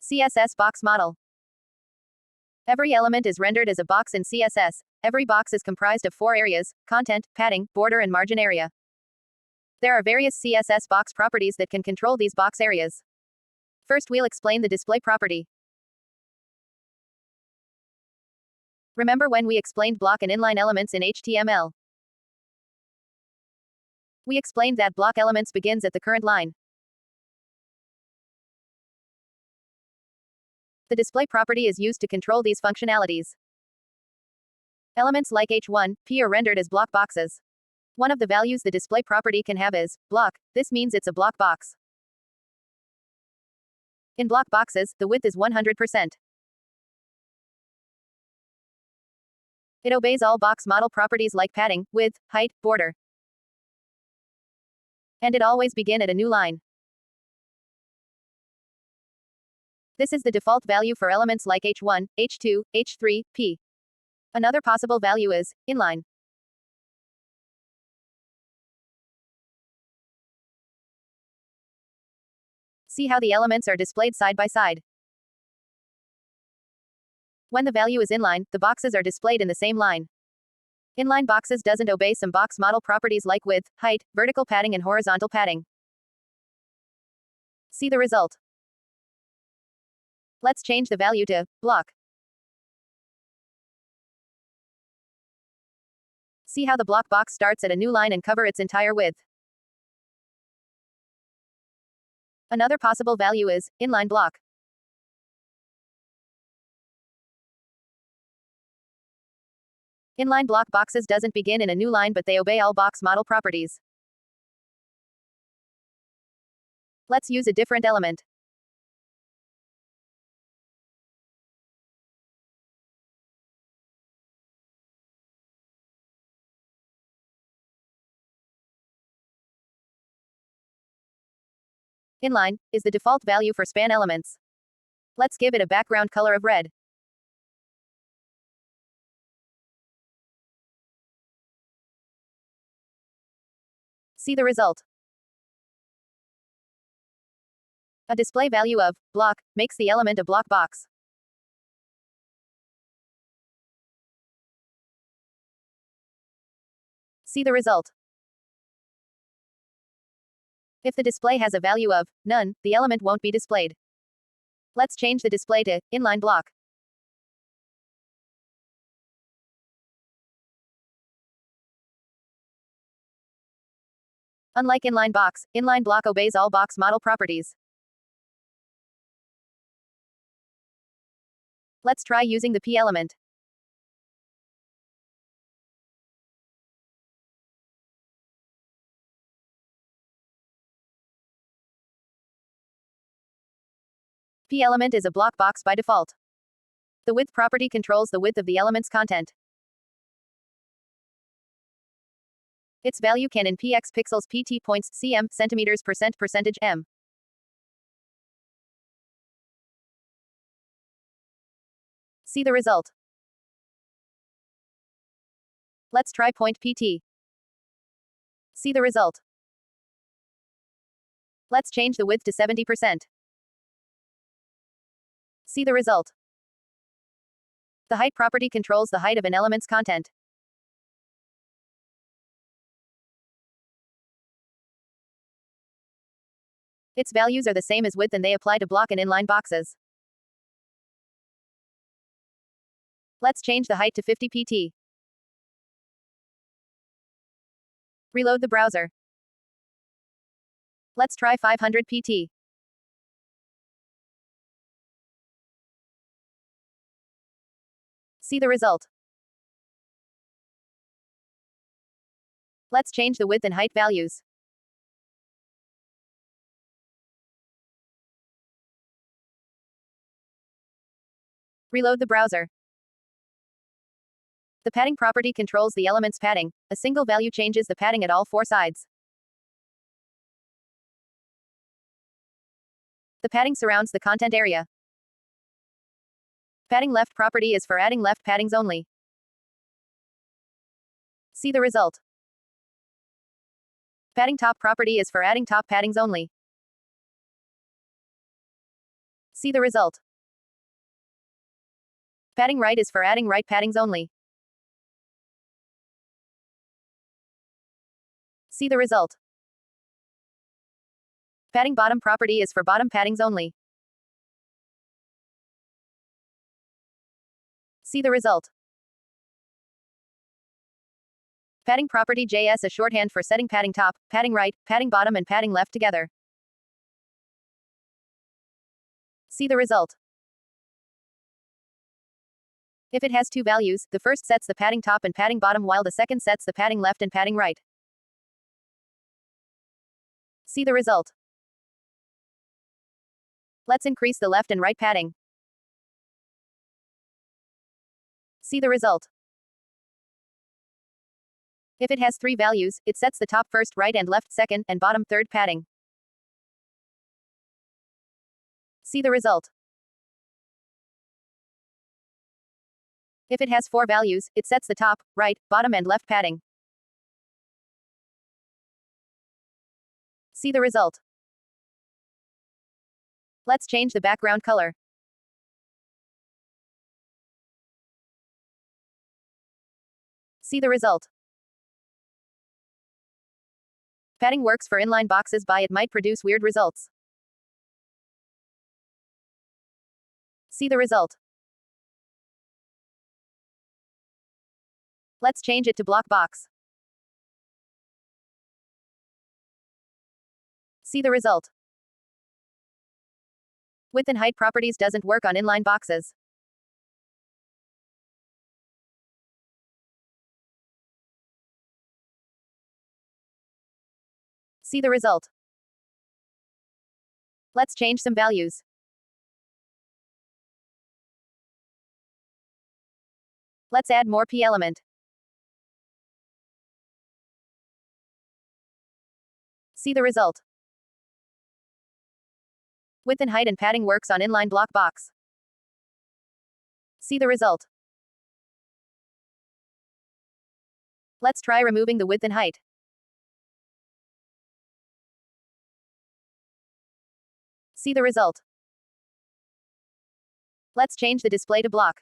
CSS box model. Every element is rendered as a box in CSS. Every box is comprised of 4 areas: content, padding, border, and margin area. There are various CSS box properties that can control these box areas. First, we'll explain the display property. Remember when we explained block and inline elements in HTML? We explained that block elements begins at the current line. The display property is used to control these functionalities. Elements like H1, P are rendered as block boxes. One of the values the display property can have is block. This means it's a block box. In block boxes, the width is 100%. It obeys all box model properties like padding, width, height, border. And it always begins at a new line. This is the default value for elements like H1, H2, H3, P. Another possible value is inline. See how the elements are displayed side by side. When the value is inline, the boxes are displayed in the same line. Inline boxes doesn't obey some box model properties like width, height, vertical padding, and horizontal padding. See the result. Let's change the value to block. See how the block box starts at a new line and covers its entire width. Another possible value is inline block. Inline block boxes doesn't begin in a new line, but they obey all box model properties. Let's use a different element. Inline is the default value for span elements. Let's give it a background color of red. See the result. A display value of block makes the element a block box. See the result. If the display has a value of none, the element won't be displayed. Let's change the display to inline block. Unlike inline box, inline block obeys all box model properties. Let's try using the P element. P element is a block box by default. The width property controls the width of the element's content. Its value can in px pixels, pt points, cm, centimeters, percentage m. See the result. Let's try point pt. See the result. Let's change the width to 70%. See the result. The height property controls the height of an element's content. Its values are the same as width and they apply to block and inline boxes. Let's change the height to 50 pt. Reload the browser. Let's try 500 pt. See the result. Let's change the width and height values. Reload the browser. The padding property controls the element's padding. A single value changes the padding at all 4 sides. The padding surrounds the content area. Padding left property is for adding left paddings only. See the result. Padding top property is for adding top paddings only. See the result. Padding right is for adding right paddings only. See the result. Padding bottom property is for bottom paddings only. See the result. Padding property JS, a shorthand for setting padding top, padding right, padding bottom and padding left together. See the result. If it has two values, the first sets the padding top and padding bottom while the second sets the padding left and padding right. See the result. Let's increase the left and right padding. See the result. If it has three values, it sets the top first, right and left second, and bottom third padding. See the result. If it has four values, it sets the top, right, bottom and left padding. See the result. Let's change the background color. See the result. Padding works for inline boxes, but it might produce weird results. See the result. Let's change it to block box. See the result. Width and height properties doesn't work on inline boxes. See the result. Let's change some values. Let's add more P element. See the result. Width and height and padding works on inline block box. See the result. Let's try removing the width and height. See the result. Let's change the display to block.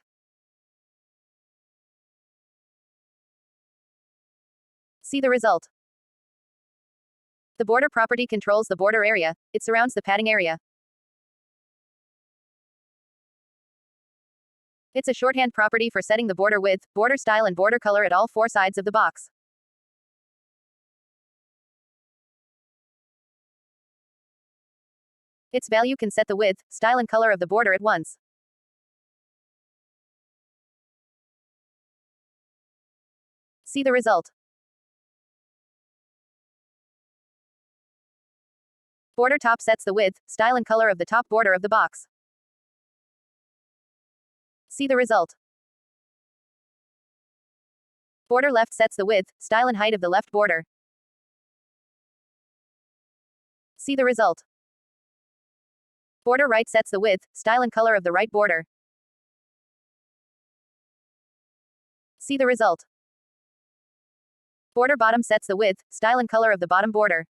See the result. The border property controls the border area. It surrounds the padding area. It's a shorthand property for setting the border width, border style and border color at all four sides of the box. Its value can set the width, style and color of the border at once. See the result. Border top sets the width, style and color of the top border of the box. See the result. Border left sets the width, style and height of the left border. See the result. Border right sets the width, style and color of the right border. See the result. Border bottom sets the width, style and color of the bottom border.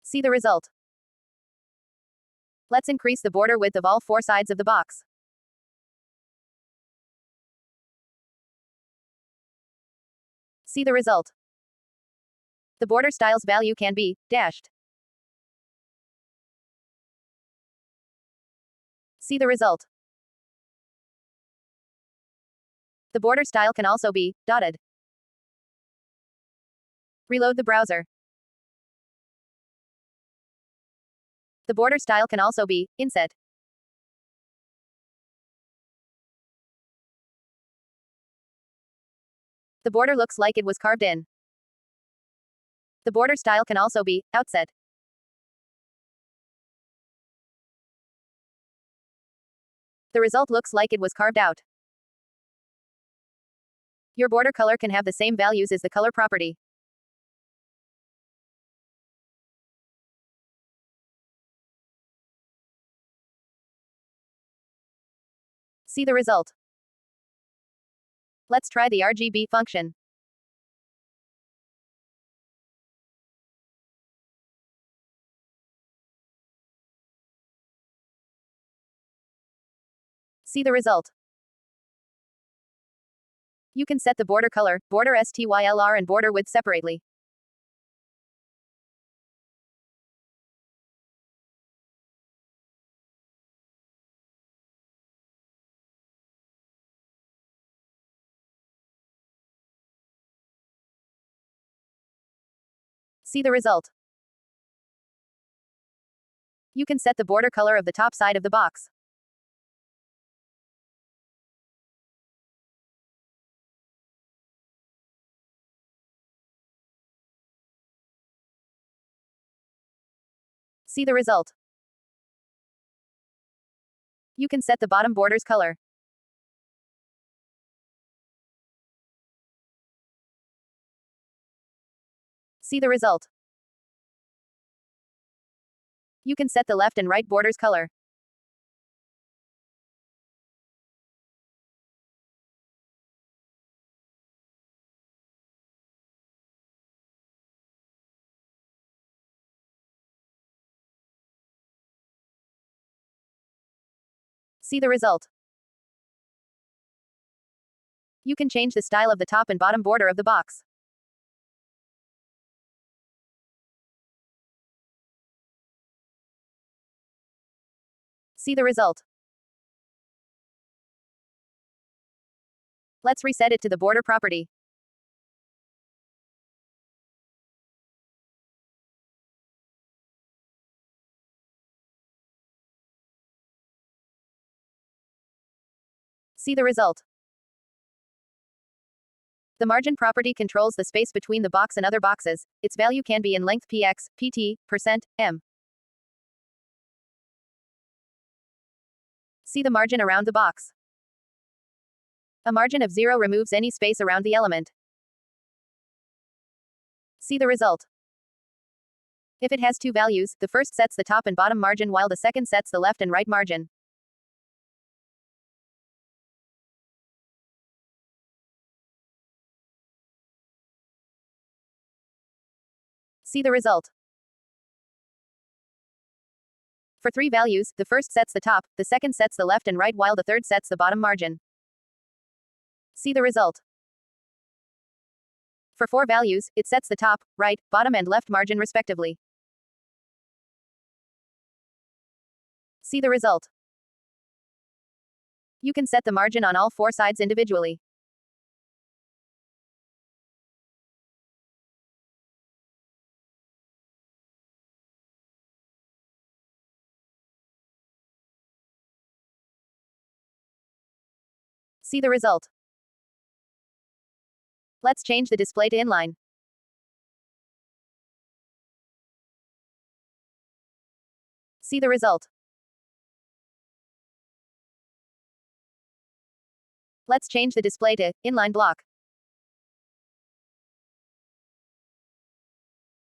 See the result. Let's increase the border width of all four sides of the box. See the result. The border style's value can be dashed. See the result. The border style can also be dotted. Reload the browser. The border style can also be inset. The border looks like it was carved in. The border style can also be outset. The result looks like it was carved out. Your border color can have the same values as the color property. See the result. Let's try the RGB function. See the result. You can set the border color, border STYLR and border width separately. See the result. You can set the border color of the top side of the box. See the result. You can set the bottom border's color. See the result. You can set the left and right border's color. See the result. You can change the style of the top and bottom border of the box. See the result. Let's reset it to the border property. See the result. The margin property controls the space between the box and other boxes. Its value can be in length px, pt, %, See the margin around the box. A margin of 0 removes any space around the element. See the result. If it has two values, the first sets the top and bottom margin while the second sets the left and right margin. See the result. For three values, the first sets the top, the second sets the left and right while the third sets the bottom margin. See the result. For four values, it sets the top, right, bottom and left margin respectively. See the result. You can set the margin on all four sides individually. See the result. Let's change the display to inline. See the result. Let's change the display to inline block.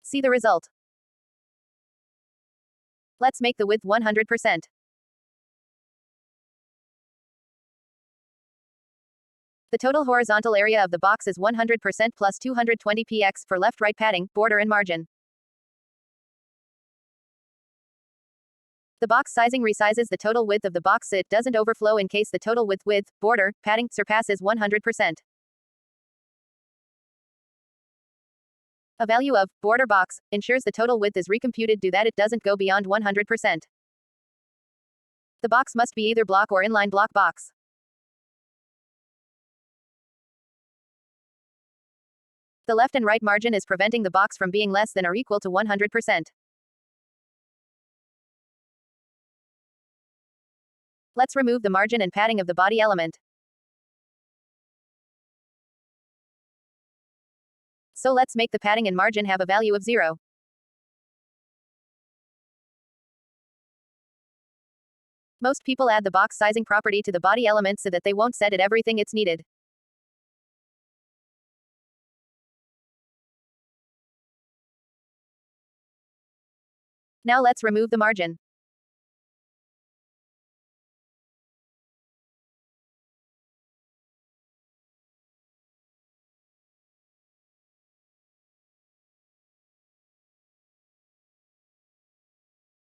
See the result. Let's make the width 100%. The total horizontal area of the box is 100% plus 220 px for left-right padding, border and margin. The box sizing resizes the total width of the box so it doesn't overflow in case the total width, border, padding, surpasses 100%. A value of border box ensures the total width is recomputed so that it doesn't go beyond 100%. The box must be either block or inline block box. The left and right margin is preventing the box from being less than or equal to 100%. Let's remove the margin and padding of the body element. So let's make the padding and margin have a value of 0. Most people add the box sizing property to the body element so that they won't set it everything it's needed. Now let's remove the margin.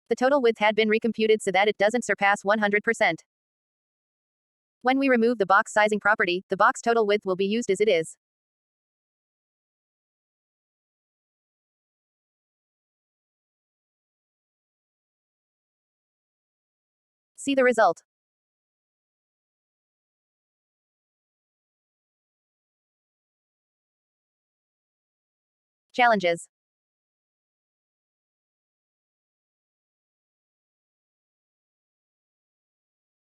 The total width had been recomputed so that it doesn't surpass 100%. When we remove the box sizing property, the box total width will be used as it is. See the result. Challenges.